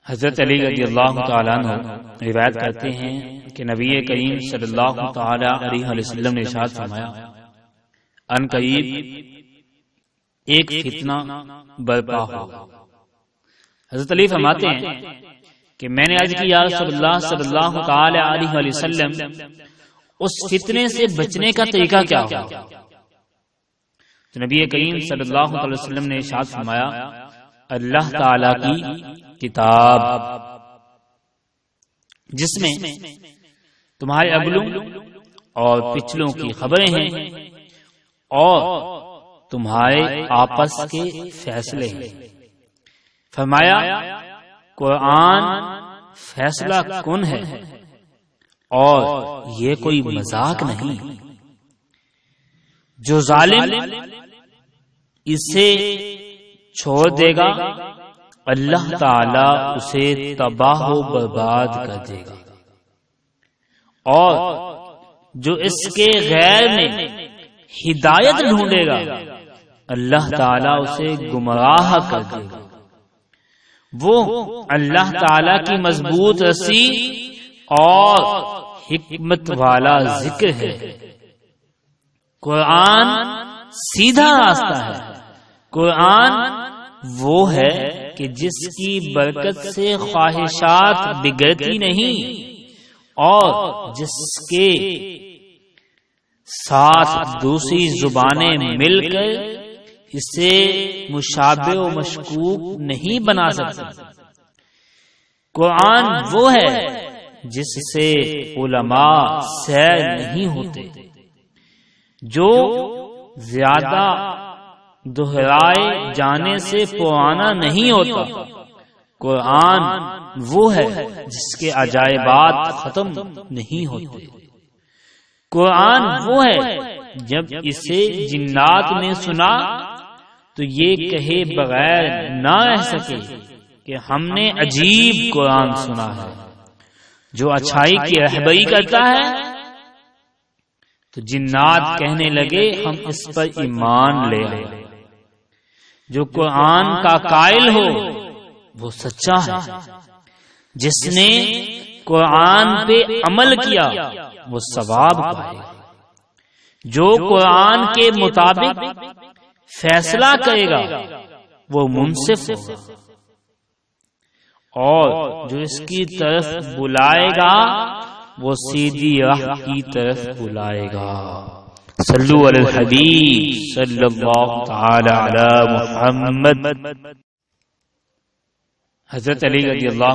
حضرت علی رضی اللہ تعالیٰ عنہ روایت کرتے ہیں کہ نبی کریم صلی اللہ تعالی علیہ وسلم نے ارشاد فرمایا، ان قریب ایک فتنہ برپا ہوگا۔ حضرت علی فرماتے ہیں کہ میں نے عرض کی یا رسول اللہ صلی اللہ تعالی علیہ وسلم، اس فتنے سے بچنے کا طریقہ کیا ہوگا؟ تو نبی کریم صلی اللہ علیہ وسلم نے ارشاد فرمایا، اللہ تعالی کی کتاب جس میں تمہارے اگلوں اور پچھلوں کی خبریں ہیں اور تمہارے آپس کے فیصلے ہیں۔ فرمایا قرآن فیصلہ کن ہے اور یہ کوئی مذاق نہیں۔ جو ظالم اسے چھوڑ دے گا اللہ تعالی اسے تباہ و برباد کر دے گا، اور جو اس کے غیر میں ہدایت ڈھونڈے گا اللہ تعالی اسے گمراہ کر دے گا۔ وہ اللہ تعالی کی مضبوط رسی اور حکمت والا ذکر ہے۔ قرآن سیدھا راستہ ہے۔ قرآن وہ ہے کہ جس کی برکت سے خواہشات بگڑتی نہیں اور جس کے ساتھ دوسری زبانیں مل کر اسے مشابہ و مشکوک نہیں بنا سکتی۔ قرآن وہ ہے جس سے علماء سیر نہیں ہوتے، جو زیادہ دہرائے جانے سے پرانا نہیں ہوتا۔ قرآن وہ ہے جس کے عجائبات ختم نہیں ہوتے۔ قرآن وہ ہے جب اسے جنات نے سنا تو یہ کہے بغیر نہ رہ سکے کہ ہم نے عجیب قرآن سنا ہے۔ جو اچھائی کی رہبری کرتا ہے تو جنات کہنے لگے ہم اس پر ایمان لے آئے۔ جو قرآن کا قائل ہو وہ سچا ہے۔ جس نے قرآن پہ عمل کیا وہ ثواب پائے۔ جو قرآن کے مطابق فیصلہ کرے گا وہ منصف ہوگا، اور جو اس کی طرف بلائے گا وہ سیدھی راہ کی طرف بلائے گا۔ صلو علی الحبیب صلی اللہ تعالی علی محمد۔ حضرت علی رضی اللہ